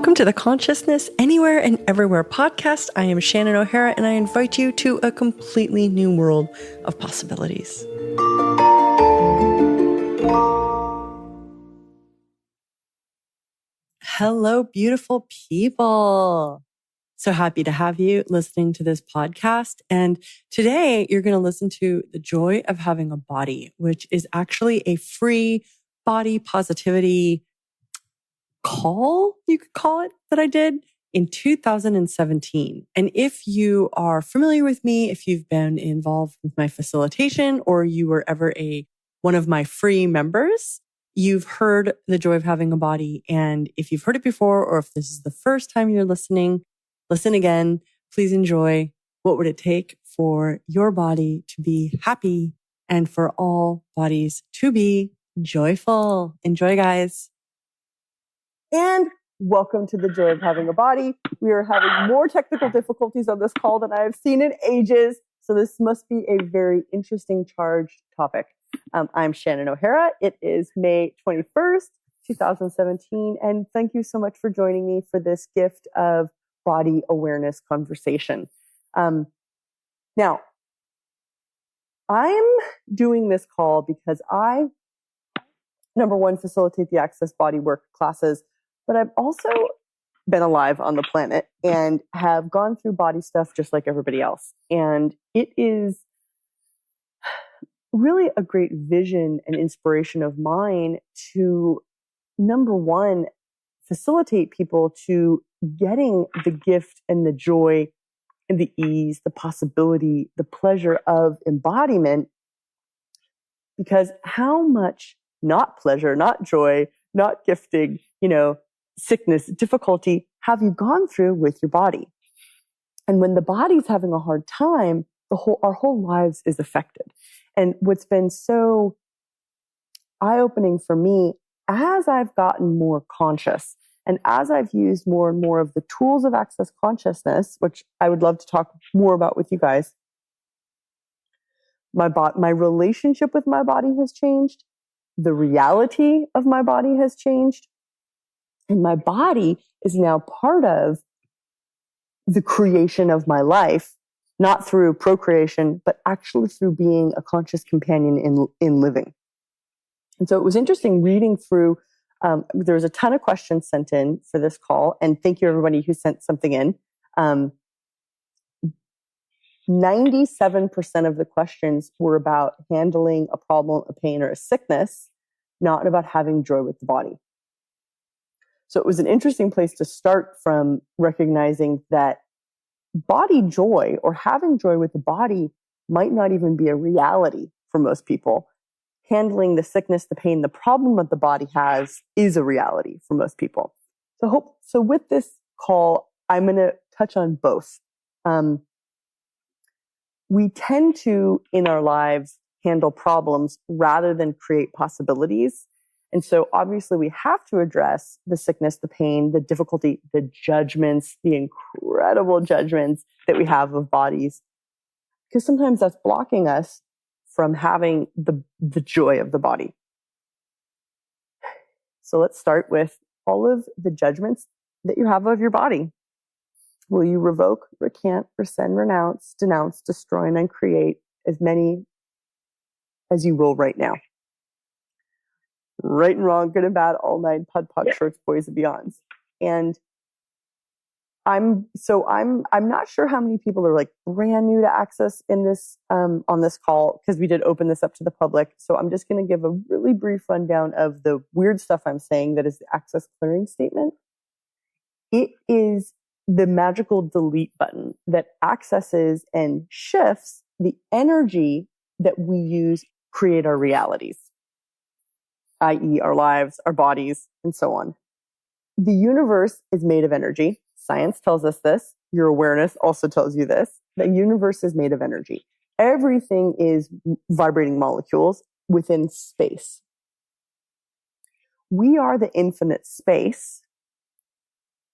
Welcome to the Consciousness Anywhere and Everywhere podcast. I am Shannon O'Hara, and I invite you to a completely new world of possibilities. Hello, beautiful people. So happy to have you listening to this podcast. And today you're going to listen to The Joy of Having a Body, which is actually a free body positivity call, you could call it, that I did in 2017. And if you are familiar with me, if you've been involved with my facilitation, or you were ever one of my free members, you've heard The Joy of Having a Body. And if you've heard it before, or if this is the first time you're listening, listen again. Please enjoy. What would it take for your body to be happy and for all bodies to be joyful? Enjoy, guys. And welcome to The Joy of Having a Body. We are having more technical difficulties on this call than I have seen in ages. So this must be a very interesting charged topic. I'm Shannon O'Hara. It is May 21st, 2017. And thank you so much for joining me for this gift of body awareness conversation. Now, I'm doing this call because I, number one, facilitate the Access Bodywork classes, but I've also been alive on the planet and have gone through body stuff just like everybody else. And it is really a great vision and inspiration of mine to, number one, facilitate people to getting the gift and the joy and the ease, the possibility, the pleasure of embodiment. Because how much not pleasure, not joy, not gifting, sickness, difficulty have you gone through with your body? And when the body's having a hard time, our whole lives is affected. And what's been so eye-opening for me, as I've gotten more conscious and as I've used more and more of the tools of Access Consciousness, which I would love to talk more about with you guys, my relationship with my body has changed. The reality of my body has changed. And my body is now part of the creation of my life, not through procreation, but actually through being a conscious companion in living. And so it was interesting reading through, there was a ton of questions sent in for this call. And thank you everybody who sent something in. 97% of the questions were about handling a problem, a pain, or a sickness, not about having joy with the body. So it was an interesting place to start from, recognizing that body joy or having joy with the body might not even be a reality for most people. Handling the sickness, the pain, the problem that the body has is a reality for most people. So with this call, I'm going to touch on both. We tend to, in our lives, handle problems rather than create possibilities. And so obviously we have to address the sickness, the pain, the difficulty, the judgments, the incredible judgments that we have of bodies, because sometimes that's blocking us from having the joy of the body. So let's start with all of the judgments that you have of your body. Will you revoke, recant, rescind, renounce, denounce, destroy, and uncreate as many as you will right now? Right and wrong, good and bad, all nine, PUD, PUD, shorts, boys, and beyonds. And I'm not sure how many people are like brand new to Access in this on this call, because we did open this up to the public. So I'm just going to give a really brief rundown of the weird stuff I'm saying that is the Access clearing statement. It is the magical delete button that accesses and shifts the energy that we use to create our realities, i.e. our lives, our bodies, and so on. The universe is made of energy. Science tells us this. Your awareness also tells you this. The universe is made of energy. Everything is vibrating molecules within space. We are the infinite space.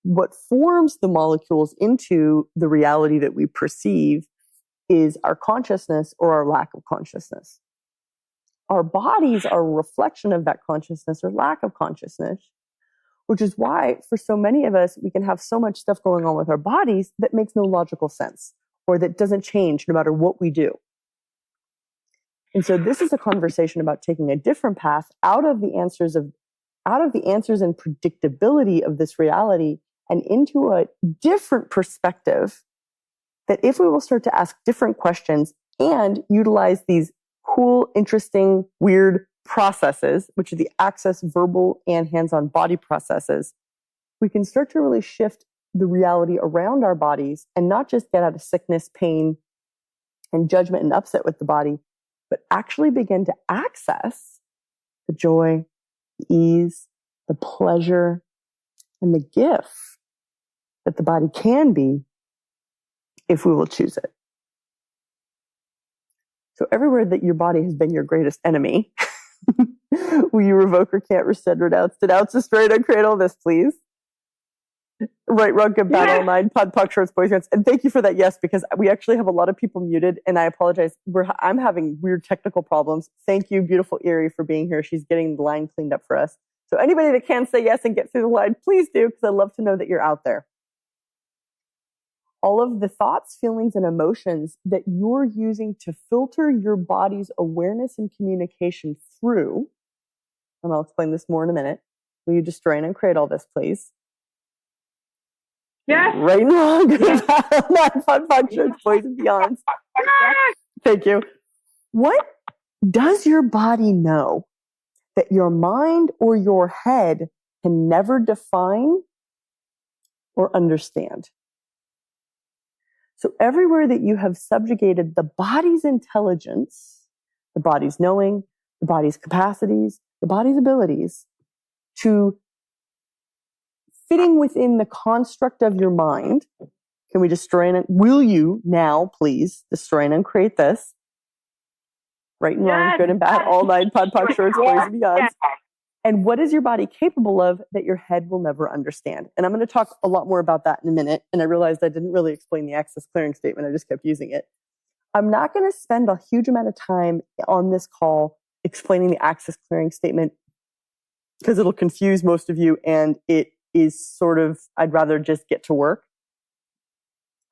What forms the molecules into the reality that we perceive is our consciousness or our lack of consciousness. Our bodies are a reflection of that consciousness or lack of consciousness, which is why for so many of us, we can have so much stuff going on with our bodies that makes no logical sense or that doesn't change no matter what we do. And so this is a conversation about taking a different path out of the answers and predictability of this reality and into a different perspective, that if we will start to ask different questions and utilize these cool, interesting, weird processes, which are the access verbal and hands-on body processes, we can start to really shift the reality around our bodies and not just get out of sickness, pain, and judgment and upset with the body, but actually begin to access the joy, the ease, the pleasure, and the gift that the body can be if we will choose it. So everywhere that your body has been your greatest enemy, will you revoke, recant, rescind, renounce, destroy, and uncreate all this, please? Right, wrong, good, bad, all nine, pod, puck, shorts, boys, girls. And thank you for that yes, because we actually have a lot of people muted, and I apologize. I'm having weird technical problems. Thank you, beautiful Erie, for being here. She's getting the line cleaned up for us. So anybody that can say yes and get through the line, please do, because I'd love to know that you're out there. All of the thoughts, feelings, and emotions that you're using to filter your body's awareness and communication through, and I'll explain this more in a minute. Will you destroy and uncreate all this, please? Yes. Right and wrong, good, bad, fun functions, boys and beyonds. Thank you. What does your body know that your mind or your head can never define or understand? So everywhere that you have subjugated the body's intelligence, the body's knowing, the body's capacities, the body's abilities to fitting within the construct of your mind, can we destroy and will you now please destroy and uncreate this? Right and wrong, good and bad, all nine, pod, puck, shorts, boys and beyonds. And what is your body capable of that your head will never understand? And I'm going to talk a lot more about that in a minute. And I realized I didn't really explain the access clearing statement. I just kept using it. I'm not going to spend a huge amount of time on this call explaining the access clearing statement because it'll confuse most of you. And it is sort of, I'd rather just get to work.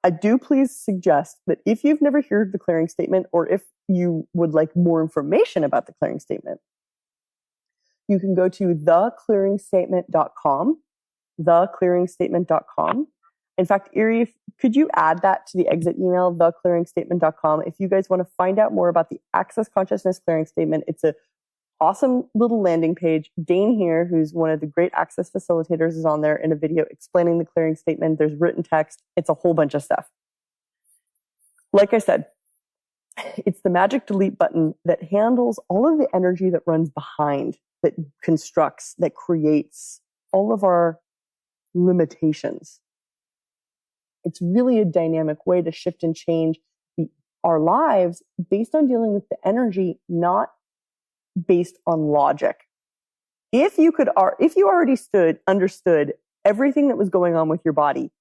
I do please suggest that if you've never heard the clearing statement, or if you would like more information about the clearing statement, you can go to theclearingstatement.com, theclearingstatement.com. In fact, Erie, could you add that to the exit email, theclearingstatement.com? If you guys want to find out more about the Access Consciousness Clearing Statement, it's an awesome little landing page. Dane here, who's one of the great access facilitators, is on there in a video explaining the clearing statement. There's written text. It's a whole bunch of stuff. Like I said, it's the magic delete button that handles all of the energy that runs behind, that constructs, that creates all of our limitations. It's really a dynamic way to shift and change our lives based on dealing with the energy, not based on logic. If you already understood everything that was going on with your body,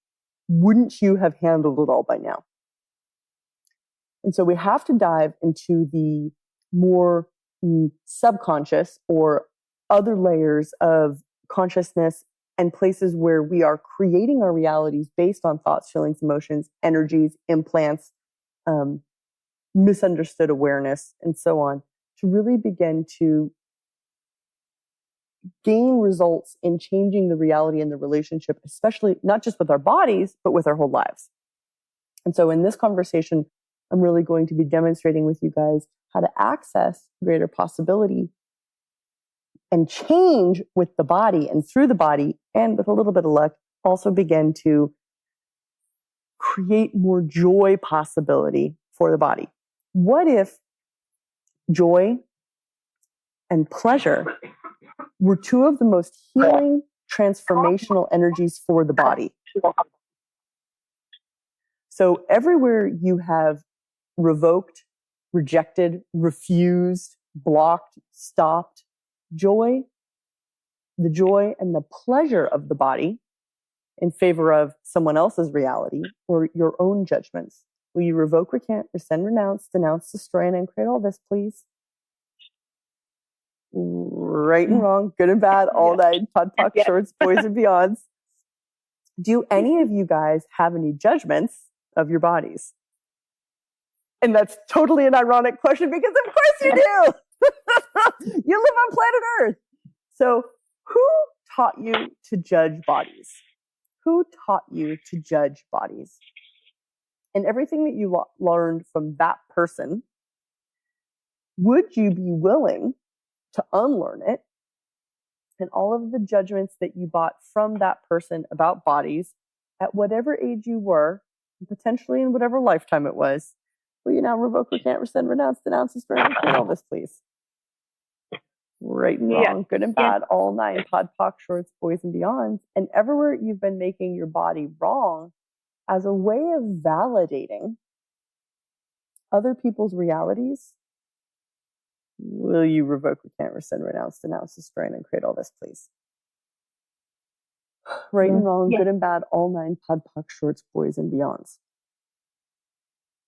wouldn't you have handled it all by now? And so we have to dive into the more subconscious or other layers of consciousness and places where we are creating our realities based on thoughts, feelings, emotions, energies, implants, misunderstood awareness, and so on, to really begin to gain results in changing the reality and the relationship, especially not just with our bodies, but with our whole lives. And so in this conversation, I'm really going to be demonstrating with you guys how to access greater possibility and change with the body and through the body, and with a little bit of luck, also begin to create more joy possibility for the body. What if joy and pleasure were two of the most healing, transformational energies for the body? So everywhere you have revoked, rejected, refused, blocked, stopped joy, the joy and the pleasure of the body in favor of someone else's reality or your own judgments, will you revoke, recant, rescind, renounce, denounce, destroy, and uncreate all this, please? right and wrong, good and bad, all night, pod, poc, shorts, boys and beyonds. Do any of you guys have any judgments of your bodies? And that's totally an ironic question because of course you do. You live on planet Earth. So who taught you to judge bodies? Who taught you to judge bodies? And everything that you learned from that person, would you be willing to unlearn it? And all of the judgments that you bought from that person about bodies at whatever age you were, and potentially in whatever lifetime it was, will you now revoke, recant, rescind, renounce, denounce, destroy, and all this, please? Right and wrong, good and bad, all nine, pod, poc, shorts, boys and beyonds. And everywhere you've been making your body wrong as a way of validating other people's realities, will you revoke, recant, rescind, renounce, denounce, destroy, and create all this, please? Right and wrong, good and bad, all nine, pod, poc, shorts, boys and beyonds.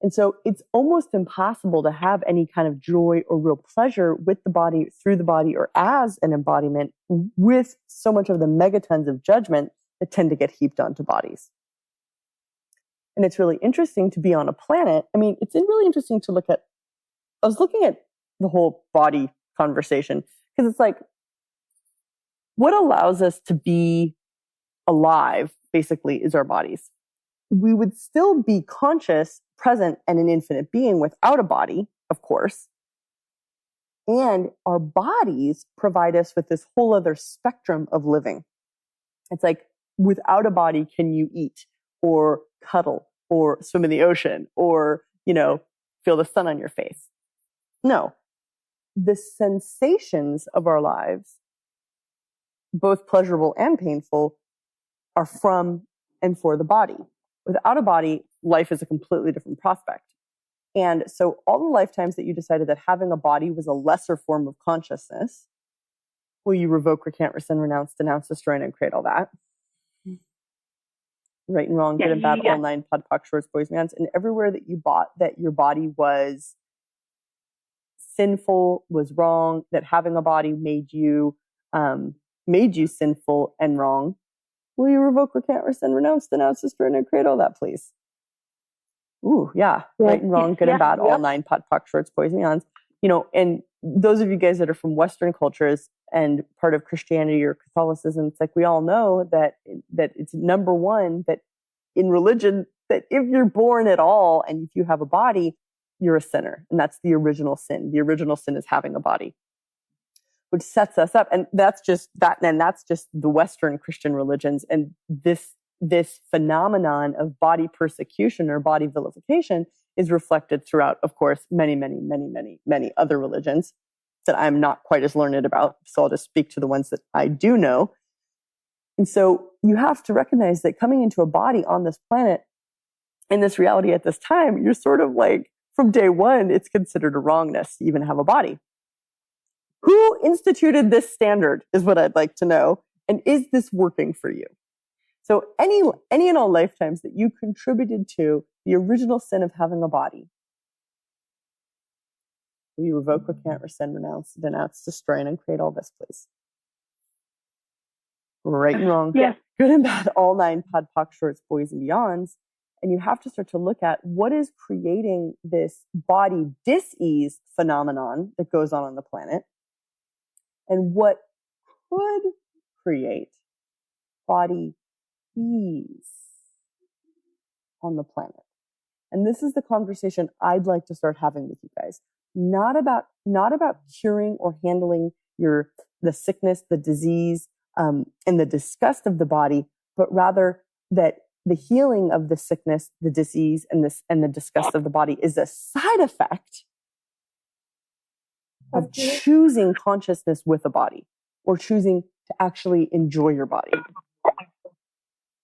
And so it's almost impossible to have any kind of joy or real pleasure with the body, through the body, or as an embodiment with so much of the megatons of judgment that tend to get heaped onto bodies. And it's really interesting to be on a planet. I mean, it's really interesting to look at, I was looking at the whole body conversation because it's like, what allows us to be alive basically is our bodies. We would still be conscious, present, and an infinite being without a body, of course. And our bodies provide us with this whole other spectrum of living. It's like, without a body, can you eat or cuddle or swim in the ocean or, feel the sun on your face? No. The sensations of our lives, both pleasurable and painful, are from and for the body. Without a body, life is a completely different prospect. And so all the lifetimes that you decided that having a body was a lesser form of consciousness, will you revoke, recant, rescind, renounce, denounce, destroy, and create all that? Right and wrong, good and bad, all nine, pod, poc, shorts, boys, mans. And everywhere that you bought that your body was sinful, was wrong, that having a body made you sinful and wrong, will you revoke, recant, rescind, renounce, denounce, destroy, and create all that, please? Ooh, yeah. Right and wrong, good and bad, all nine, pod, poc, shorts, boys, meons. And those of you guys that are from Western cultures and part of Christianity or Catholicism, it's like we all know that it's number one, that in religion, that if you're born at all and if you have a body, you're a sinner. And that's the original sin. The original sin is having a body, which sets us up. And that's just the Western Christian religions. And this phenomenon of body persecution or body vilification is reflected throughout, of course, many, many, many, many, many other religions that I'm not quite as learned about. So I'll just speak to the ones that I do know. And so you have to recognize that coming into a body on this planet, in this reality at this time, you're sort of like, from day one, it's considered a wrongness to even have a body. Who instituted this standard is what I'd like to know. And is this working for you? So any and all lifetimes that you contributed to the original sin of having a body, will you revoke, recant, rescind, renounce, denounce, destroy, and create all this, please? Right and wrong, good and bad, all nine, pod, poc, shorts, boys and beyonds. And you have to start to look at what is creating this body dis-ease phenomenon that goes on the planet, and what could create body ease on the planet. And this is the conversation I'd like to start having with you guys. Not about curing or handling the sickness, the disease, and the disgust of the body, but rather that the healing of the sickness, the disease, and the disgust of the body is a side effect of choosing consciousness with a body, or choosing to actually enjoy your body.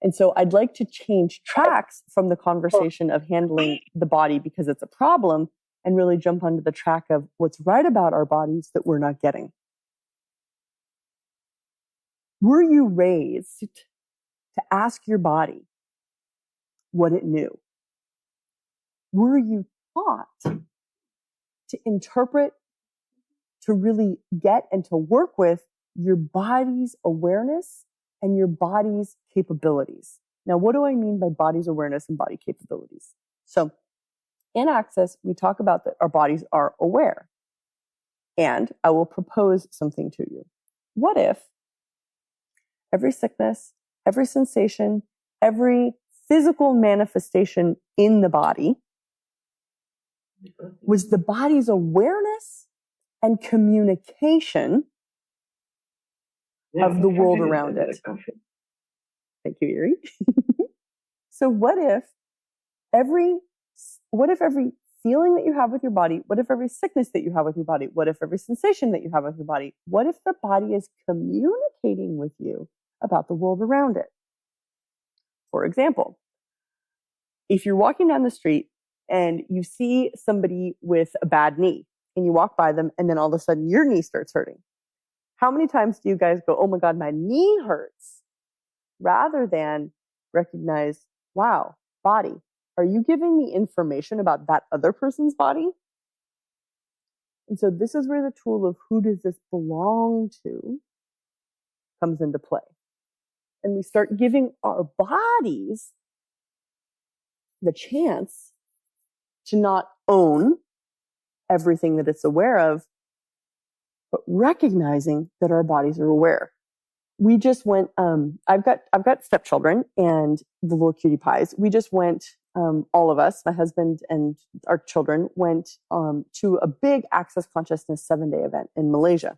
And so I'd like to change tracks from the conversation of handling the body because it's a problem, and really jump onto the track of what's right about our bodies that we're not getting. Were you raised to ask your body what it knew? Were you taught to interpret, to really get and to work with your body's awareness and your body's capabilities. Now, what do I mean by body's awareness and body capabilities? So in Access, we talk about that our bodies are aware. And I will propose something to you. What if every sickness, every sensation, every physical manifestation in the body was the body's awareness and communication of the world around it? Thank you, Erie. So what if every feeling that you have with your body, what if every sickness that you have with your body, what if every sensation that you have with your body, what if the body is communicating with you about the world around it? For example, if you're walking down the street and you see somebody with a bad knee and you walk by them and then all of a sudden your knee starts hurting, how many times do you guys go, oh my God, my knee hurts? Rather than recognize, wow, body, are you giving me information about that other person's body? And so this is where the tool of who does this belong to comes into play. And we start giving our bodies the chance to not own everything that it's aware of, but recognizing that our bodies are aware. We just went, I've got stepchildren and the little cutie pies. We just went, all of us, my husband and our children went to a big Access Consciousness 7-day event in Malaysia.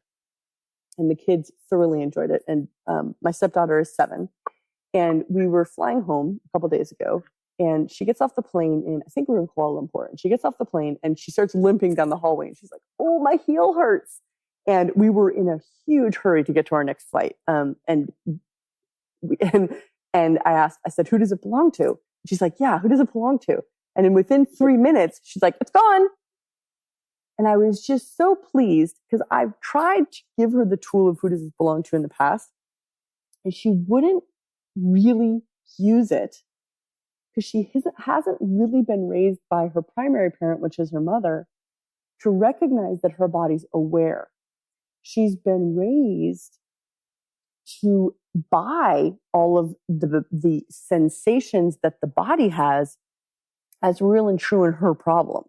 And the kids thoroughly enjoyed it. And my stepdaughter is 7. And we were flying home a couple days ago. And she gets off the plane in, I think we were in Kuala Lumpur. And she gets off the plane and she starts limping down the hallway. And she's like, oh, my heel hurts. And we were in a huge hurry to get to our next flight. And I said, who does it belong to? She's like, yeah, who does it belong to? And then within 3 minutes, she's like, it's gone. And I was just so pleased because I've tried to give her the tool of who does it belong to in the past. And she wouldn't really use it because she hasn't really been raised by her primary parent, which is her mother, to recognize that her body's aware. She's been raised to buy all of the sensations that the body has as real and true in her problem.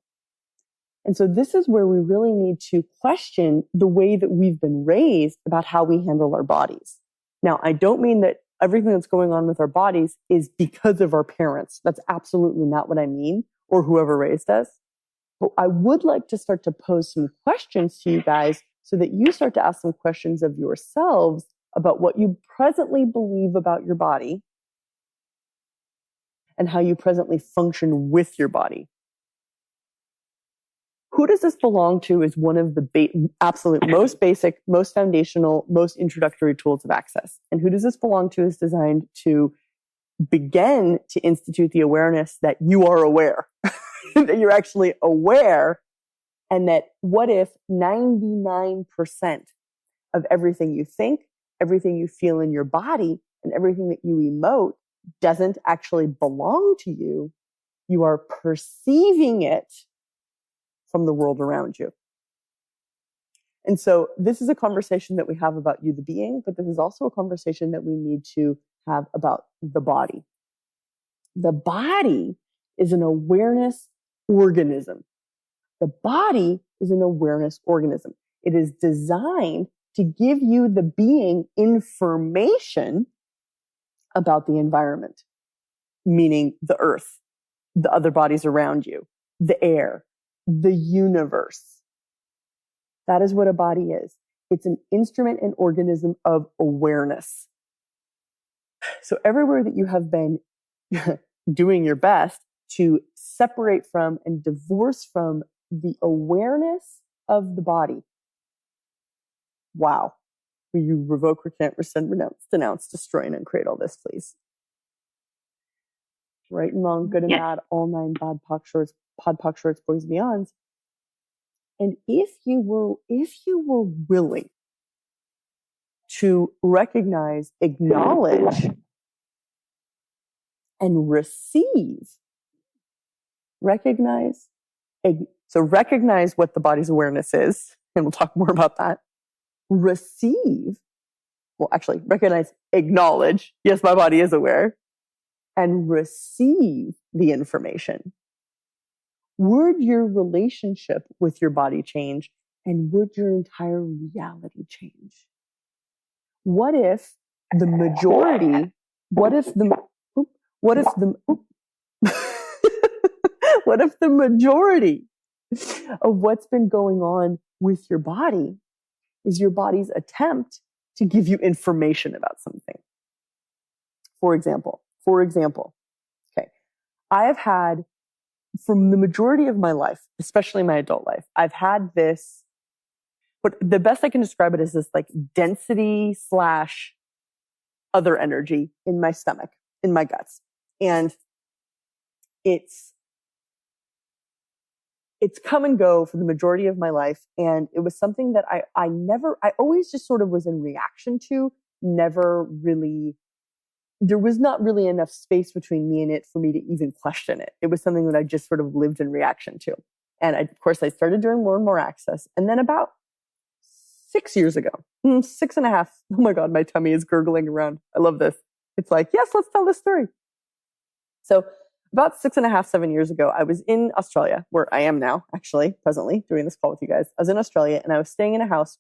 And so this is where we really need to question the way that we've been raised about how we handle our bodies. Now, I don't mean that everything that's going on with our bodies is because of our parents. That's absolutely not what I mean, or whoever raised us. But I would like to start to pose some questions to you guys so that you start to ask some questions of yourselves about what you presently believe about your body and how you presently function with your body. Who does this belong to is one of the absolute most basic, most foundational, most introductory tools of Access. And who does this belong to is designed to begin to institute the awareness that you are aware, that you're actually aware, and that what if 99% of everything you think, everything you feel in your body, and everything that you emote doesn't actually belong to you. You are perceiving it from the world around you. And so this is a conversation that we have about you, the being, but this is also a conversation that we need to have about the body. The body is an awareness organism. The body is an awareness organism. It is designed to give you, the being, information about the environment, meaning the earth, the other bodies around you, the air, the universe. That is what a body is. It's an instrument and organism of awareness. So everywhere that you have been doing your best to separate from and divorce from the awareness of the body, wow. Will you revoke, recant, rescind, renounce, denounce, destroy, and uncreate all this, please? Right and wrong, good and bad, all 9 BOD, POD, shorts, boys, beyonds. And if you were willing to recognize, acknowledge, and receive, recognize what the body's awareness is, and we'll talk more about that. Receive, well, actually recognize, acknowledge, yes, my body is aware, and receive the information. Would your relationship with your body change? And would your entire reality change? What if the majority, what if the majority of what's been going on with your body is your body's attempt to give you information about something? For example, okay, I have had, from the majority of my life, especially my adult life, I've had this, but the best I can describe it is this like density / other energy in my stomach, in my guts. And it's come and go for the majority of my life. And it was something that I always just sort of was in reaction to, never really, there was not really enough space between me and it for me to even question it. It was something that I just sort of lived in reaction to. And of course I started doing more and more access. And then about 6 years ago, 6.5. Oh my God, my tummy is gurgling around. I love this. It's like, yes, let's tell this story. So about 6.5, 7 years ago, I was in Australia, where I am now, actually, presently, doing this call with you guys. I was in Australia and I was staying in a house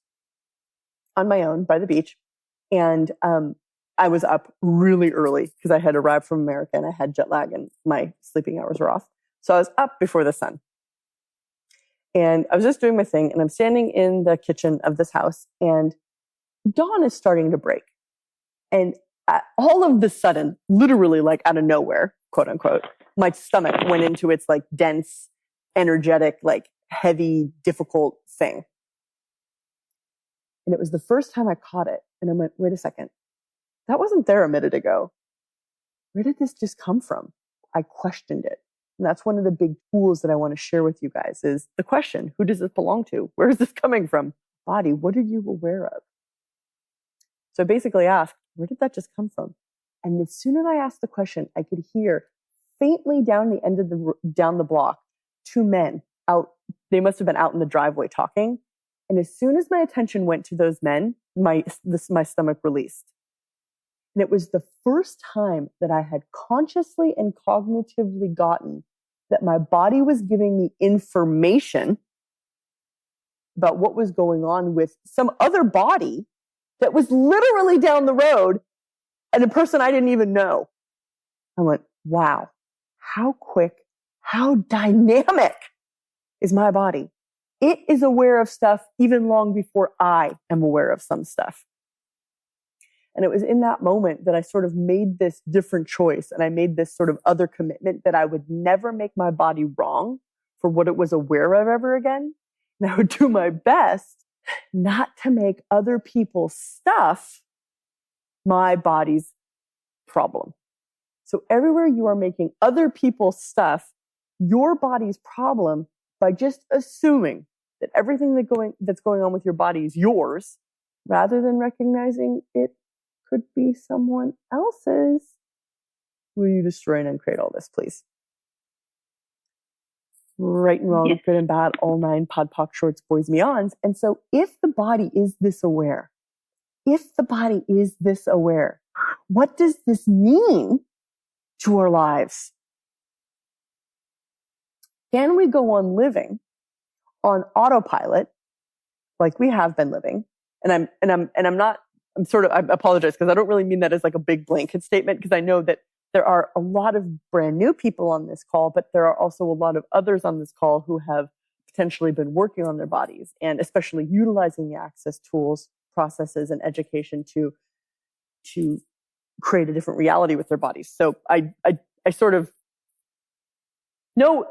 on my own by the beach. And I was up really early because I had arrived from America and I had jet lag and my sleeping hours were off. So I was up before the sun. And I was just doing my thing, and I'm standing in the kitchen of this house, and dawn is starting to break. And all of the sudden, literally like out of nowhere, quote unquote, my stomach went into its like dense, energetic, like heavy, difficult thing. And it was the first time I caught it. And I went, wait a second, that wasn't there a minute ago. Where did this just come from? I questioned it. And that's one of the big tools that I want to share with you guys is the question, who does this belong to? Where is this coming from? Body, what are you aware of? So I basically asked, where did that just come from? And as soon as I asked the question, I could hear faintly down the end of down the block, 2 men out. They must have been out in the driveway talking. And as soon as my attention went to those men, my stomach released. And it was the first time that I had consciously and cognitively gotten that my body was giving me information about what was going on with some other body that was literally down the road and a person I didn't even know. I went, wow, how quick, how dynamic is my body? It is aware of stuff even long before I am aware of some stuff. And it was in that moment that I sort of made this different choice. And I made this sort of other commitment that I would never make my body wrong for what it was aware of ever again. And I would do my best not to make other people's stuff my body's problem. So everywhere you are making other people's stuff your body's problem by just assuming that everything that's going on with your body is yours, rather than recognizing it could be someone else's. Will you destroy and uncreate all this, please? Right and wrong, yes. Good and bad, all 9, pod, poc, shorts, boys, meons. And so if the body is this aware, what does this mean to our lives? Can we go on living on autopilot like we have been living? And I apologize because I don't really mean that as like a big blanket statement, because I know that there are a lot of brand new people on this call, but there are also a lot of others on this call who have potentially been working on their bodies and especially utilizing the access tools, processes, and education to create a different reality with their bodies. So I sort of know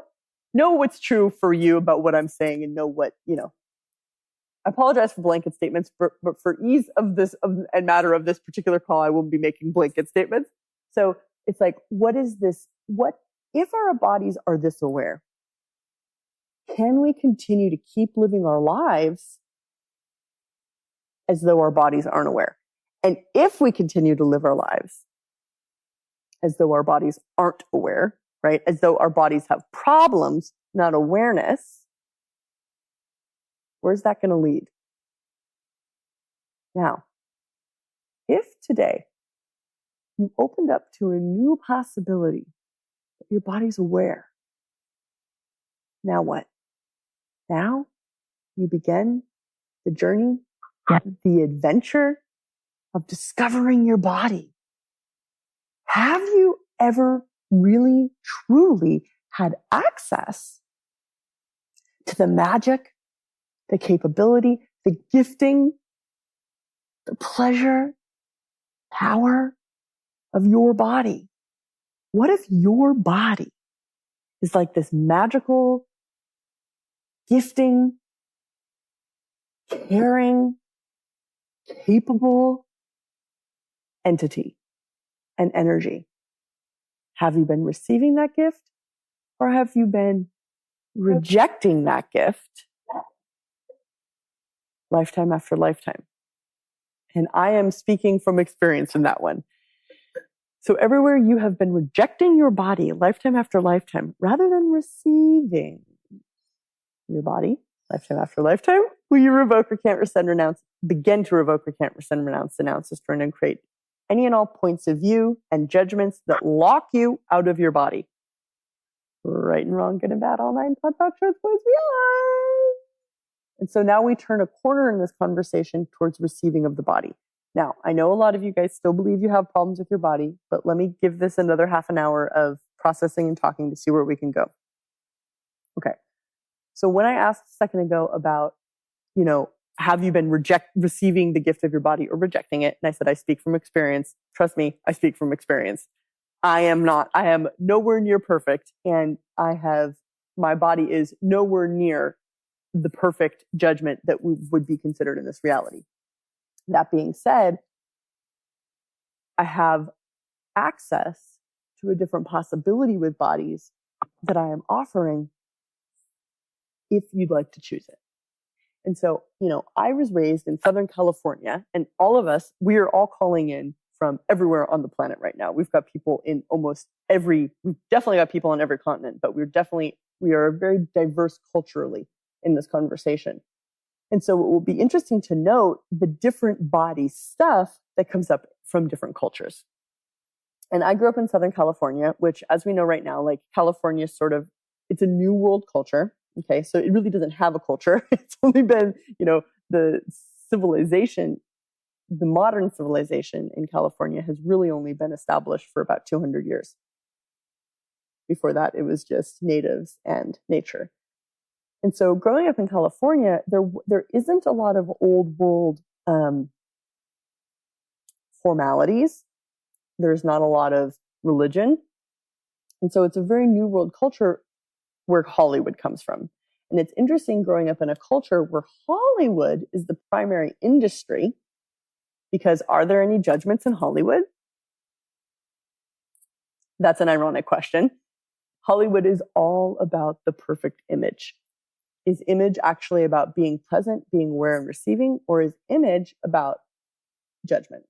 what's true for you about what I'm saying and know what, I apologize for blanket statements, but for ease of this and matter of this particular call, I won't be making blanket statements. So it's like, what is this? What if our bodies are this aware? Can we continue to keep living our lives as though our bodies aren't aware? And if we continue to live our lives as though our bodies aren't aware, right? As though our bodies have problems, not awareness, Where's that going to lead? Now, if today you opened up to a new possibility that your body's aware, now what? Now you begin the journey, the adventure of discovering your body. Have you ever really, truly had access to the magic, the capability, the gifting, the pleasure, power of your body? What if your body is like this magical, gifting, caring, capable entity and energy? Have you been receiving that gift, or have you been rejecting that gift lifetime after lifetime? And I am speaking from experience in that one. So everywhere you have been rejecting your body lifetime after lifetime, rather than receiving your body lifetime after lifetime, will you revoke, recant, rescind, renounce, begin to revoke, recant, rescind, renounce, denounce, destroy, and create any and all points of view and judgments that lock you out of your body. Right and wrong, good and bad, all nine, thought, truth, boys, beyond. And so now we turn a corner in this conversation towards receiving of the body. Now, I know a lot of you guys still believe you have problems with your body, but let me give this another half an hour of processing and talking to see where we can go. Okay. So when I asked a second ago about, have you been receiving the gift of your body or rejecting it? And I said, I speak from experience. Trust me, I speak from experience. I am nowhere near perfect. And my body is nowhere near the perfect judgment that would be considered in this reality. That being said, I have access to a different possibility with bodies that I am offering if you'd like to choose it. And so, I was raised in Southern California, and all of us, we are all calling in from everywhere on the planet right now. We've got people in we've definitely got people on every continent, but we are very diverse culturally in this conversation. And so it will be interesting to note the different body stuff that comes up from different cultures. And I grew up in Southern California, which, as we know right now, like California it's a new world culture. Okay. So it really doesn't have a culture. It's only been, the civilization, the modern civilization in California has really only been established for about 200 years. Before that, it was just natives and nature. And so growing up in California, there isn't a lot of old world formalities. There's not a lot of religion. And so it's a very new world culture where Hollywood comes from. And it's interesting growing up in a culture where Hollywood is the primary industry, because are there any judgments in Hollywood? That's an ironic question. Hollywood is all about the perfect image. Is image actually about being present, being aware and receiving, or is image about judgment?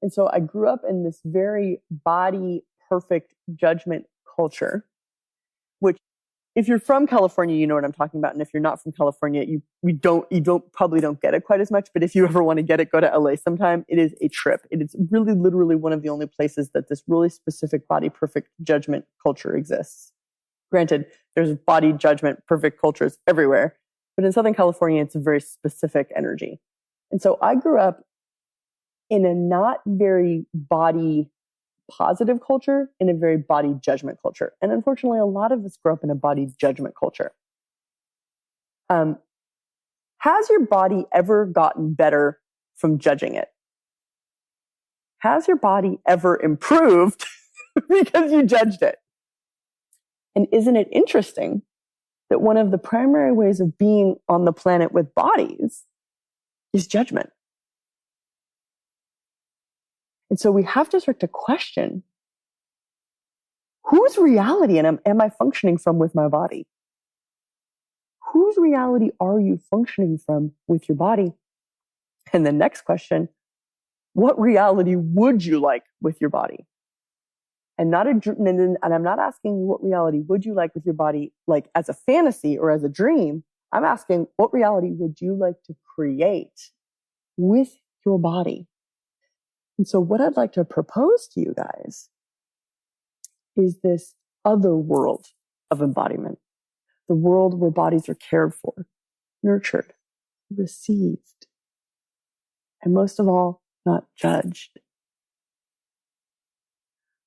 And so I grew up in this very body perfect judgment culture, which if you're from California, you know what I'm talking about. And if you're not from California, you probably don't get it quite as much. But if you ever want to get it, go to LA sometime. It is a trip. It is really literally one of the only places that this really specific body perfect judgment culture exists. Granted, there's body judgment, perfect cultures everywhere. But in Southern California, it's a very specific energy. And so I grew up in a not very body positive culture, in a very body judgment culture. And unfortunately, a lot of us grow up in a body judgment culture. Has your body ever gotten better from judging it? Has your body ever improved because you judged it? And isn't it interesting that one of the primary ways of being on the planet with bodies is judgment? And so we have to start to question, whose reality am I functioning from with my body? Whose reality are you functioning from with your body? And the next question, what reality would you like with your body? And I'm not asking you what reality would you like with your body, like as a fantasy or as a dream. I'm asking, what reality would you like to create with your body? And so what I'd like to propose to you guys is this other world of embodiment, the world where bodies are cared for, nurtured, received, and most of all, not judged.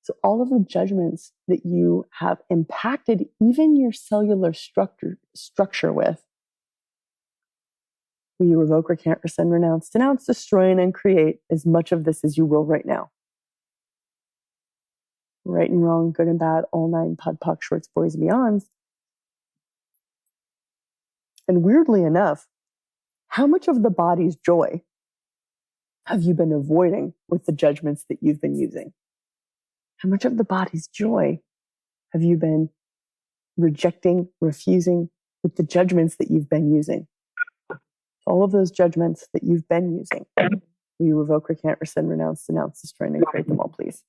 So all of the judgments that you have impacted even your cellular structure with, will you revoke, recant, rescind, renounce, denounce, destroy, and create as much of this as you will right now. Right and wrong, good and bad, all nine, POD, POC, shorts, boys, and beyonds. And weirdly enough, how much of the body's joy have you been avoiding with the judgments that you've been using? How much of the body's joy have you been rejecting, refusing with the judgments that you've been using? All of those judgments that you've been using, will you revoke, recant, rescind, renounce, denounce, destroy, and create them all, please?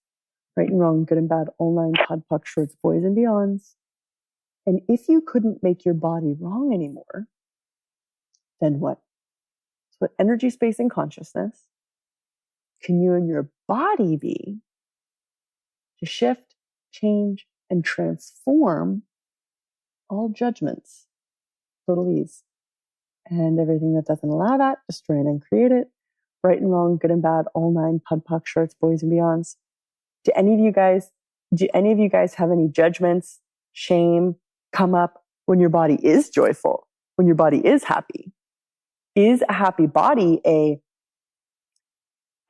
Right and wrong, good and bad, all nine, POD, POC, shorts, boys, and beyonds. And if you couldn't make your body wrong anymore, then what? So what energy, space, and consciousness can you and your body be to shift, change, and transform all judgments, total ease, and everything that doesn't allow that, destroy it and create it. Right and wrong, good and bad, all nine, POD, POC, shorts, boys, and beyonds. Do any of you guys have any judgments, shame come up when your body is joyful, when your body is happy? Is a happy body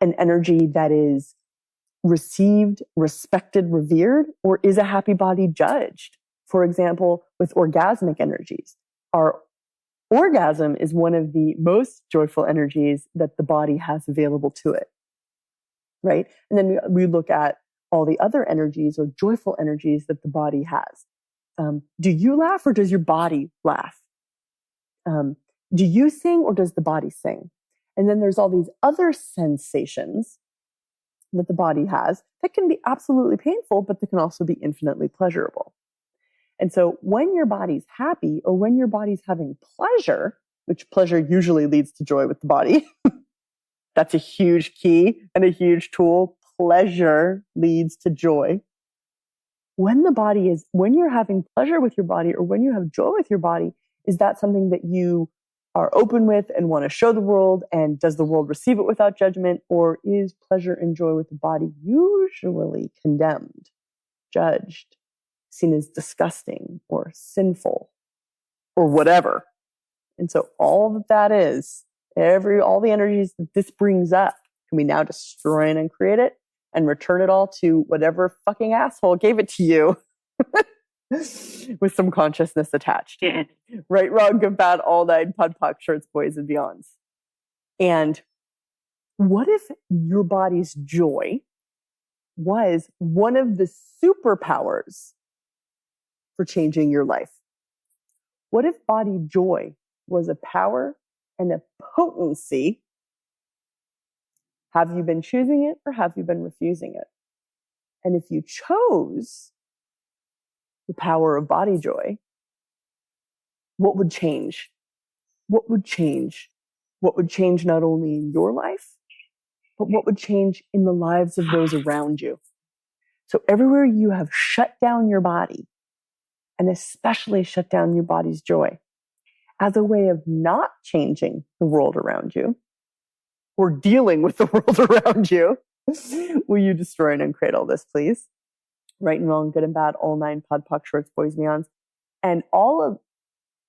an energy that is received, respected, revered, or is a happy body judged? For example, with orgasmic energies, our orgasm is one of the most joyful energies that the body has available to it, right? And then we look at all the other energies or joyful energies that the body has. Do you laugh or does your body laugh? Do you sing or does the body sing? And then there's all these other sensations that the body has that can be absolutely painful, but that can also be infinitely pleasurable. And so when your body's happy or when your body's having pleasure, which pleasure usually leads to joy with the body, that's a huge key and a huge tool. Pleasure leads to joy. When you're having pleasure with your body or when you have joy with your body, is that something that you are open with and want to show the world? And does the world receive it without judgment? Or is pleasure and joy with the body usually condemned, judged, seen as disgusting or sinful or whatever? And so all that is, all the energies that this brings up, can we now destroy it and create it and return it all to whatever fucking asshole gave it to you with some consciousness attached. Yeah. Right, wrong, good, bad, all nine, POD, POC, shorts, boys, and beyonds. And what if your body's joy was one of the superpowers for changing your life? What if body joy was a power and a potency? Have you been choosing it or have you been refusing it? And if you chose the power of body joy, what would change? What would change? What would change not only in your life, but what would change in the lives of those around you? So everywhere you have shut down your body, and especially shut down your body's joy, as a way of not changing the world around you, or dealing with the world around you, will you destroy and uncreate all this, please? Right and wrong, good and bad, all nine, POD, POC, shorts, boys, and beyonds, and all of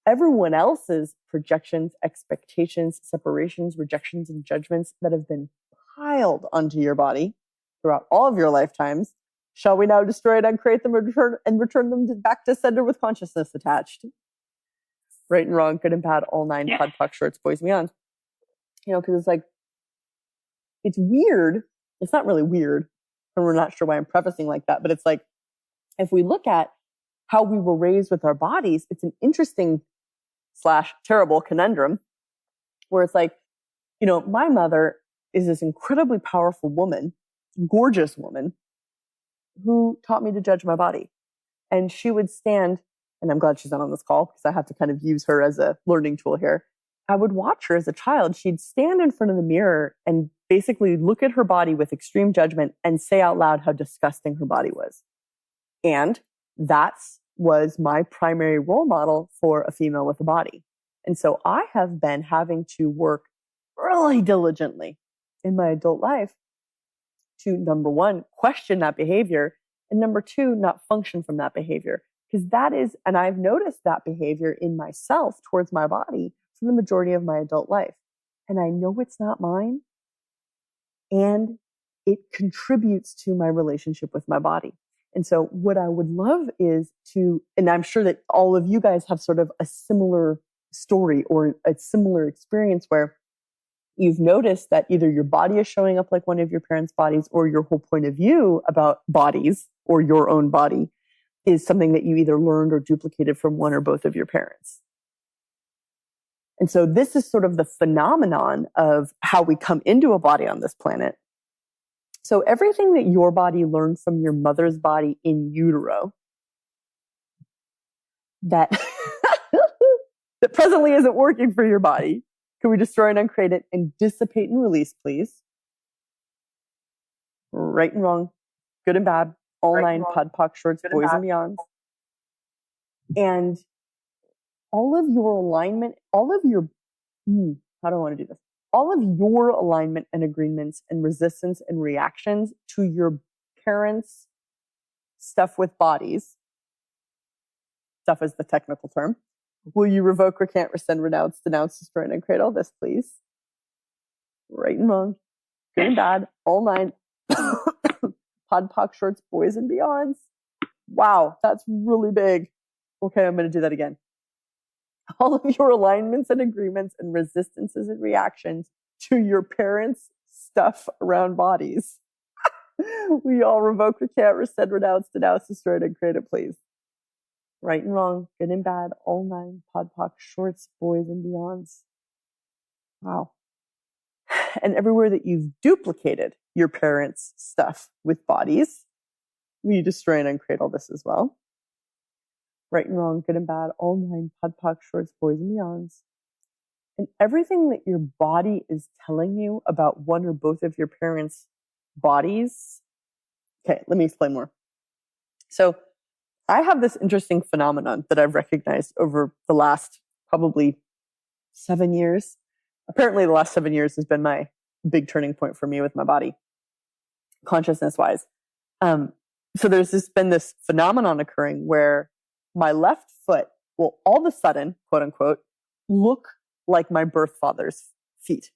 everyone else's projections, expectations, separations, rejections, and judgments that have been piled onto your body throughout all of your lifetimes. Shall we now destroy and uncreate them and return them back to sender with consciousness attached? Right and wrong, good and bad, all nine, POD, POC, shorts, boys, and beyonds. Because it's like, it's weird. It's not really weird. And we're not sure why I'm prefacing like that. But it's like, if we look at how we were raised with our bodies, it's an interesting / terrible conundrum where it's like, my mother is this incredibly powerful woman, gorgeous woman, who taught me to judge my body. And she would stand and I'm glad she's not on this call because I have to kind of use her as a learning tool here. I would watch her as a child. She'd stand in front of the mirror and basically look at her body with extreme judgment and say out loud how disgusting her body was. And that was my primary role model for a female with a body. And so I have been having to work really diligently in my adult life to, number one, question that behavior, and number two, not function from that behavior. Because that is, and I've noticed that behavior in myself towards my body for the majority of my adult life. And I know it's not mine. And it contributes to my relationship with my body. And so what I would love is to, and I'm sure that all of you guys have sort of a similar story or a similar experience where you've noticed that either your body is showing up like one of your parents' bodies, or your whole point of view about bodies or your own body is something that you either learned or duplicated from one or both of your parents. And so this is sort of the phenomenon of how we come into a body on this planet. So everything that your body learned from your mother's body in utero that, that presently isn't working for your body, can we destroy and uncreate it and dissipate and release, please? Right and wrong, good and bad, all right nine, pod, poc, shorts, boys and beyonds. And all of your alignment, all of your, how do I want to do this? All of your alignment and agreements and resistance and reactions to your parents' stuff with bodies, stuff is the technical term. Will you revoke, recant, rescind, renounce, denounce, destroy, and uncreate all this, please? Right and wrong, good and bad, all nine, pod, poc, shorts, boys and beyonds. Wow, that's really big. Okay, I'm going to do that again. All of your alignments and agreements and resistances and reactions to your parents' stuff around bodies. We all revoke, recant, rescind, renounce, denounce, destroy, and uncreate it, please. Right and wrong, good and bad, all nine, pod, poc, shorts, boys and beyonds. Wow. And everywhere that you've duplicated your parents' stuff with bodies, we destroy and uncreate all this as well. Right and wrong, good and bad, all nine, pod, poc, shorts, boys and beyonds. And everything that your body is telling you about one or both of your parents' bodies. Okay, let me explain more. So I have this interesting phenomenon that I've recognized over the last probably 7 years. Apparently the last 7 years has been my big turning point for me with my body, consciousness-wise. So there's been this phenomenon occurring where my left foot will all of a sudden, quote unquote, look like my birth father's feet.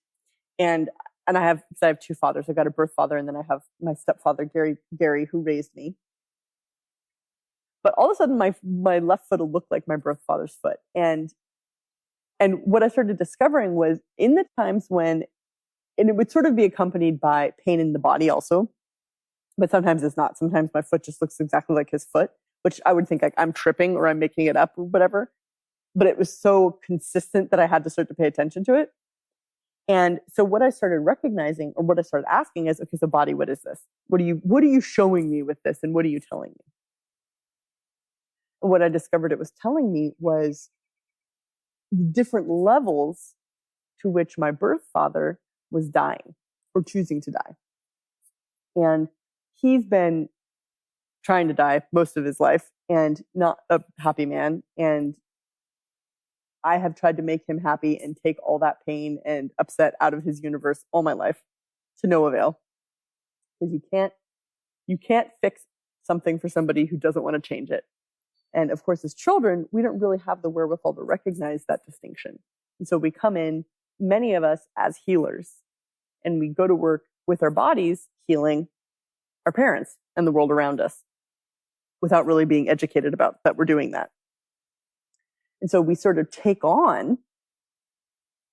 And I have two fathers. I've got a birth father, and then I have my stepfather, Gary, who raised me. But all of a sudden, my left foot will look like my birth father's foot. And what I started discovering was in the times when, and it would sort of be accompanied by pain in the body also, but sometimes it's not. Sometimes my foot just looks exactly like his foot, which I would think like I'm tripping or I'm making it up or whatever. But it was so consistent that I had to start to pay attention to it. And so what I started recognizing, or what I started asking is, okay, so body, what is this? What are you showing me with this? And what are you telling me? And what I discovered it was telling me was different levels to which my birth father was dying or choosing to die. And he's been trying to die most of his life and not a happy man. And I have tried to make him happy and take all that pain and upset out of his universe all my life to no avail. Because you can't fix something for somebody who doesn't want to change it. And of course, as children, we don't really have the wherewithal to recognize that distinction. And so we come in, many of us, as healers, and we go to work with our bodies healing our parents and the world around us without really being educated about that we're doing that. And so we sort of take on,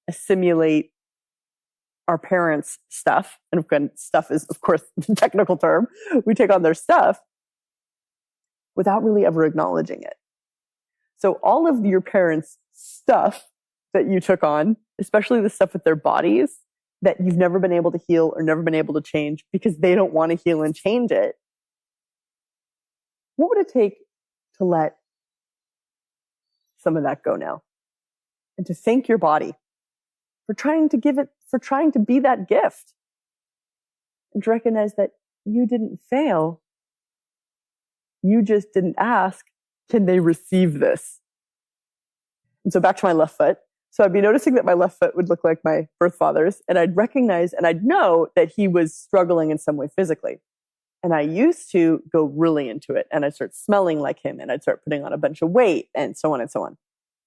assimilate our parents' stuff. And again, stuff is, of course, the technical term. We take on their stuff without really ever acknowledging it. So all of your parents' stuff that you took on, especially the stuff with their bodies that you've never been able to heal or never been able to change because they don't want to heal and change it, what would it take to let some of that go now. And to thank your body for trying to be that gift. And to recognize that you didn't fail. You just didn't ask, can they receive this? And so back to my left foot. So I'd be noticing that my left foot would look like my birth father's, and I'd recognize and I'd know that he was struggling in some way physically. And I used to go really into it, and I'd start smelling like him, and I'd start putting on a bunch of weight, and so on and so on.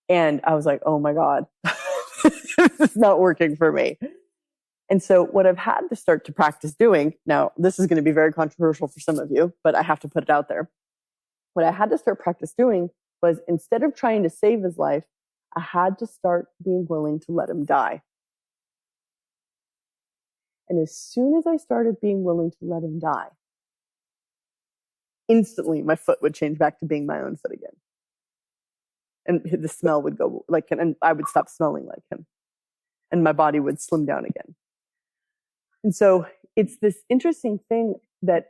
And I was like, oh my God, this is not working for me. And so what I've had to start to practice doing, now this is going to be very controversial for some of you, but I have to put it out there. What I had to start practice doing was, instead of trying to save his life, I had to start being willing to let him die. And as soon as I started being willing to let him die, instantly my foot would change back to being my own foot again. And the smell would go like, and I would stop smelling like him. And my body would slim down again. And so it's this interesting thing that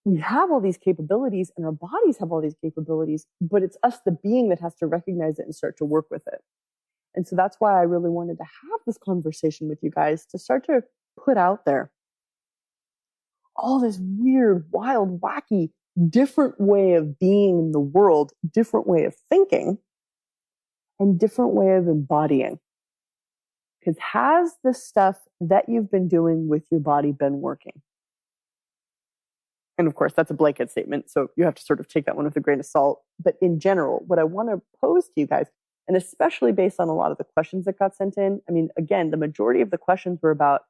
we have all these capabilities, and our bodies have all these capabilities, but it's us, the being, that has to recognize it and start to work with it. And so that's why I really wanted to have this conversation with you guys, to start to put out there all this weird, wild, wacky, different way of being in the world, different way of thinking, and different way of embodying. Because has the stuff that you've been doing with your body been working? And of course, that's a blanket statement, so you have to sort of take that one with a grain of salt. But in general, what I want to pose to you guys, and especially based on a lot of the questions that got sent in, I mean, again, the majority of the questions were about,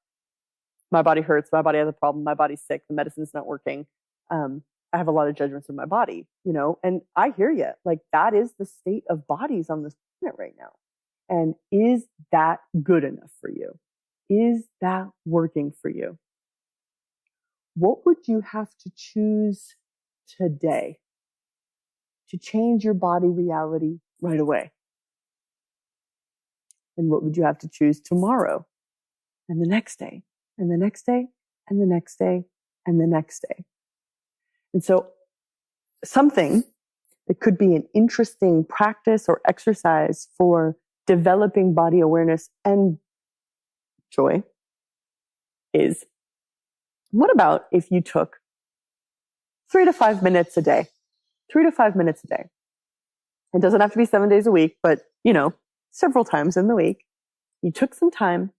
my body hurts, my body has a problem, my body's sick, the medicine's not working. I have a lot of judgments in my body, and I hear you. Like, that is the state of bodies on this planet right now. And is that good enough for you? Is that working for you? What would you have to choose today to change your body reality right away? And what would you have to choose tomorrow, and the next day, and the next day, and the next day, and the next day? And so something that could be an interesting practice or exercise for developing body awareness and joy is, what about if you took 3 to 5 minutes a day? 3 to 5 minutes a day. It doesn't have to be 7 days a week, but, several times in the week, you took some time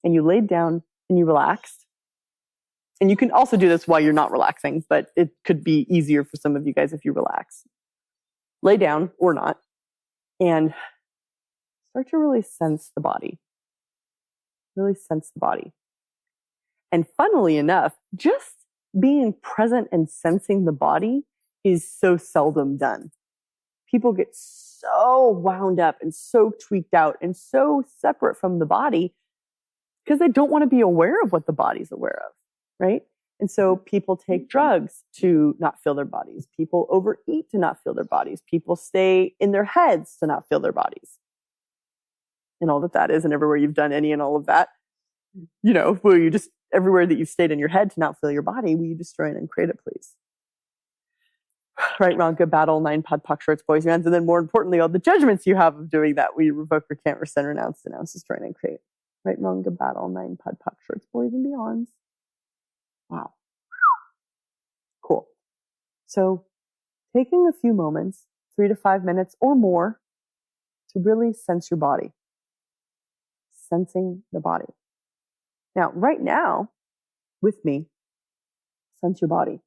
and you laid down and you relaxed. And you can also do this while you're not relaxing, but it could be easier for some of you guys if you relax. Lay down or not, and start to really sense the body. Really sense the body. And funnily enough, just being present and sensing the body is so seldom done. People get so wound up and so tweaked out and so separate from the body because they don't want to be aware of what the body's aware of, right? And so people take drugs to not feel their bodies. People overeat to not feel their bodies. People stay in their heads to not feel their bodies. And all that is, and everywhere you've done any and all of that, will you just, everywhere that you've stayed in your head to not feel your body, will you destroy and uncreate it, please? Right, wrong, good, battle, 9 pod, poc, shorts, boys, mans, and then more importantly, all the judgments you have of doing that, will you revoke, recant, rescind, renounce, denounce, destroy, and uncreate? Right, wrong, good, battle, 9 pod, poc, shorts, boys, and beyonds. Wow. Cool. So taking a few moments, 3 to 5 minutes or more, to really sense your body. Sensing the body. Now, right now, with me, sense your body.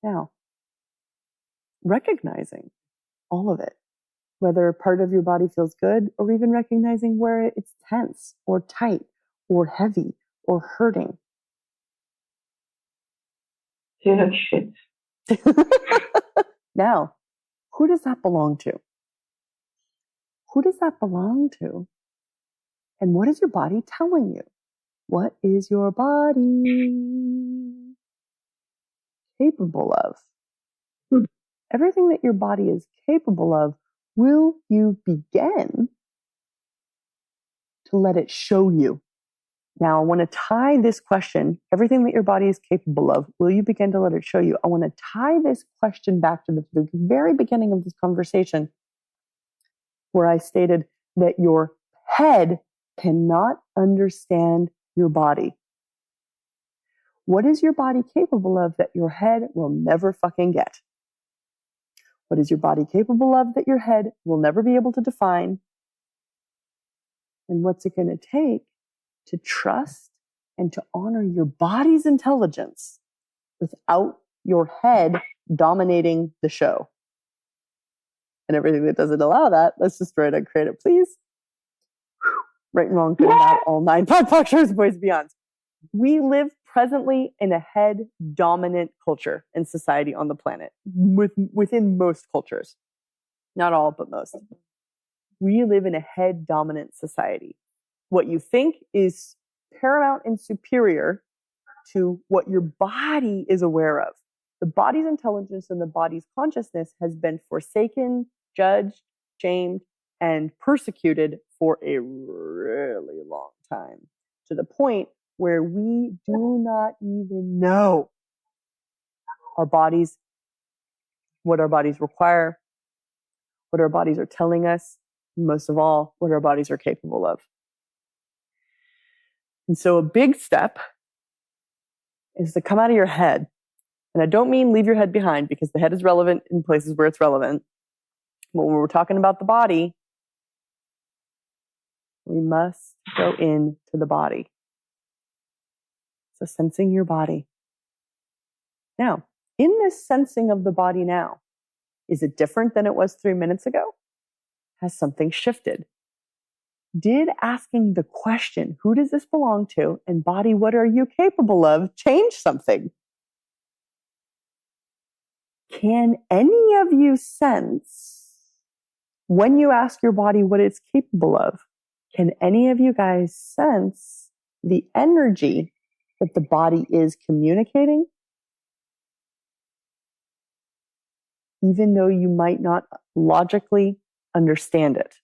Now, recognizing all of it, whether part of your body feels good, or even recognizing where it's tense or tight or heavy or hurting. Yeah, shit. Now, who does that belong to? Who does that belong to? And what is your body telling you? What is your body capable of? Everything that your body is capable of, will you begin to let it show you? Now, I want to tie this question, everything that your body is capable of, will you begin to let it show you? I want to tie this question back to the very beginning of this conversation, where I stated that your head cannot understand your body. What is your body capable of that your head will never fucking get? What is your body capable of that your head will never be able to define? And what's it going to take to trust and to honor your body's intelligence without your head dominating the show? And everything that doesn't allow that, let's destroy it and create it, please. Right and wrong, good and bad, all nine. Pod, shows, boys, beyond. We live presently in a head-dominant culture and society on the planet, within most cultures. Not all, but most. We live in a head-dominant society. What you think is paramount and superior to what your body is aware of. The body's intelligence and the body's consciousness has been forsaken, judged, shamed, and persecuted for a really long time, to the point where we do not even know our bodies, what our bodies require, what our bodies are telling us, and most of all, what our bodies are capable of. And so a big step is to come out of your head. And I don't mean leave your head behind, because the head is relevant in places where it's relevant. But when we're talking about the body, we must go into the body. So sensing your body. Now, in this sensing of the body now, is it different than it was 3 minutes ago? Has something shifted? Did asking the question, who does this belong to? And body, what are you capable of? Change something? Can any of you sense, when you ask your body what it's capable of, can any of you guys sense the energy that the body is communicating? Even though you might not logically understand it.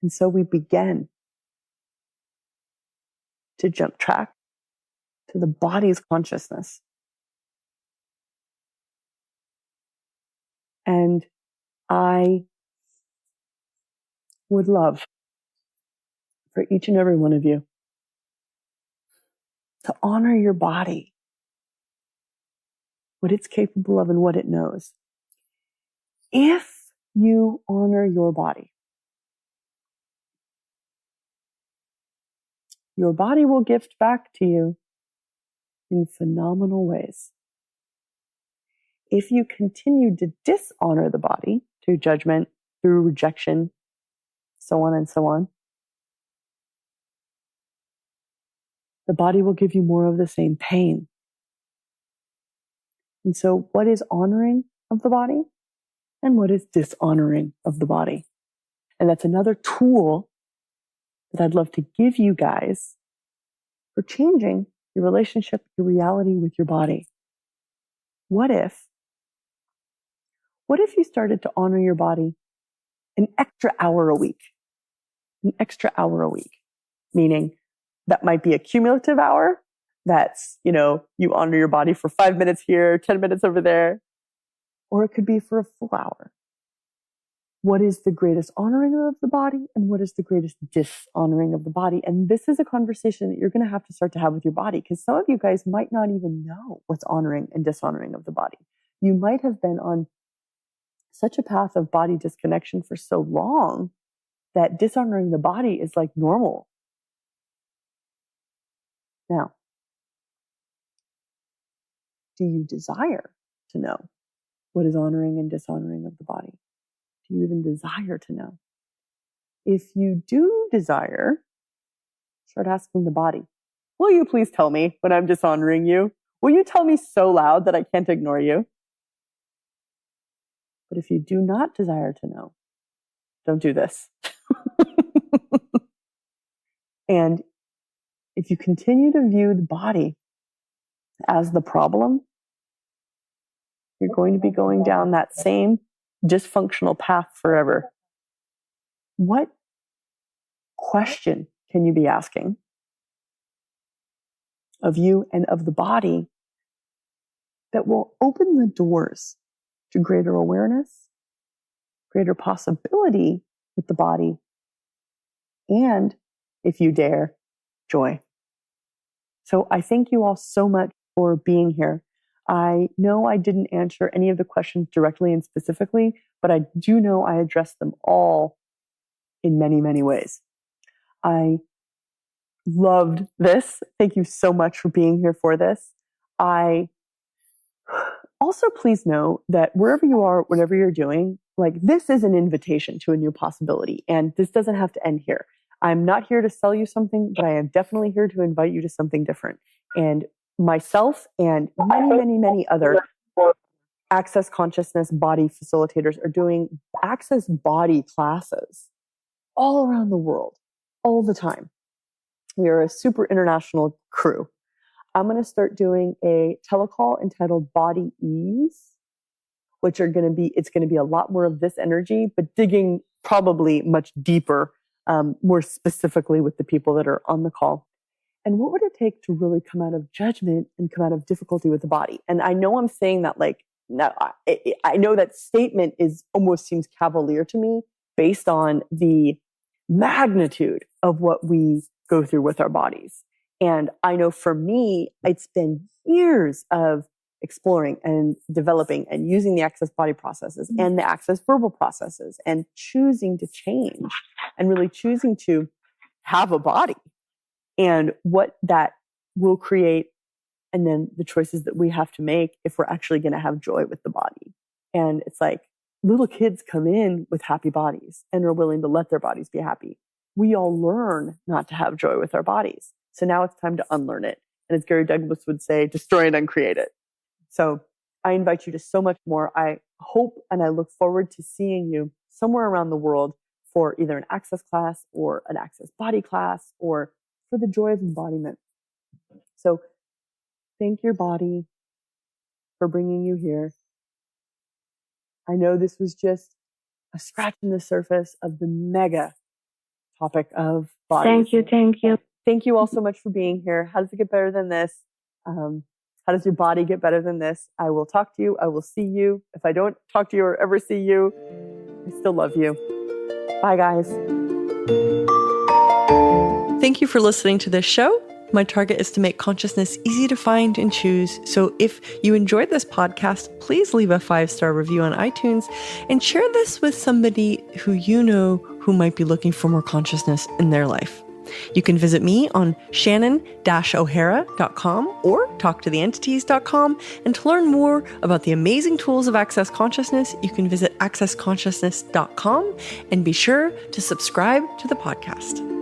And so we begin to jump track to the body's consciousness. And I would love for each and every one of you to honor your body, what it's capable of and what it knows. If you honor your body will gift back to you in phenomenal ways. If you continue to dishonor the body through judgment, through rejection, so on and so on, the body will give you more of the same pain. And so what is honoring of the body and what is dishonoring of the body? And that's another tool that I'd love to give you guys for changing your relationship, your reality with your body. What if you started to honor your body an extra hour a week? An extra hour a week. Meaning that might be a cumulative hour. That's, you honor your body for 5 minutes here, 10 minutes over there. Or it could be for a full hour. What is the greatest honoring of the body and what is the greatest dishonoring of the body? And this is a conversation that you're going to have to start to have with your body, because some of you guys might not even know what's honoring and dishonoring of the body. You might have been on such a path of body disconnection for so long that dishonoring the body is like normal. Now, do you desire to know what is honoring and dishonoring of the body? Do you even desire to know? If you do desire, start asking the body, will you please tell me when I'm dishonoring you? Will you tell me so loud that I can't ignore you? But if you do not desire to know, don't do this. And if you continue to view the body as the problem, you're going to be going down that same dysfunctional path forever. What question can you be asking of you and of the body that will open the doors to greater awareness, greater possibility with the body, and, if you dare, joy. So I thank you all so much for being here. I know I didn't answer any of the questions directly and specifically, but I do know I addressed them all in many, many ways. I loved this. Thank you so much for being here for this. I also, please know that wherever you are, whatever you're doing, like, this is an invitation to a new possibility, and this doesn't have to end here. I'm not here to sell you something, but I am definitely here to invite you to something different. And myself and many, many, many other Access Consciousness body facilitators are doing Access body classes all around the world, all the time. We are a super international crew. I'm going to start doing a telecall entitled Body Ease, which it's going to be a lot more of this energy, but digging probably much deeper, more specifically with the people that are on the call. And what would it take to really come out of judgment and come out of difficulty with the body? And I know I'm saying that like, no, I know that statement almost seems cavalier to me based on the magnitude of what we go through with our bodies. And I know for me, it's been years of exploring and developing and using the Access body processes and the Access verbal processes and choosing to change and really choosing to have a body and what that will create. And then the choices that we have to make if we're actually going to have joy with the body. And it's like little kids come in with happy bodies and are willing to let their bodies be happy. We all learn not to have joy with our bodies. So now it's time to unlearn it. And as Gary Douglas would say, destroy and uncreate it. So I invite you to so much more. I hope and I look forward to seeing you somewhere around the world for either an Access class or an Access body class or for the joy of embodiment. So thank your body for bringing you here. I know this was just a scratch in the surface of the mega topic of bodies. Thank you. Thank you. Thank you all so much for being here. How does it get better than this? How does your body get better than this? I will talk to you. I will see you. If I don't talk to you or ever see you, I still love you. Bye, guys. Thank you for listening to this show. My target is to make consciousness easy to find and choose. So if you enjoyed this podcast, please leave a 5-star review on iTunes and share this with somebody who you know who might be looking for more consciousness in their life. You can visit me on shannon-o'hara.com or talktotheentities.com. And to learn more about the amazing tools of Access Consciousness, you can visit accessconsciousness.com and be sure to subscribe to the podcast.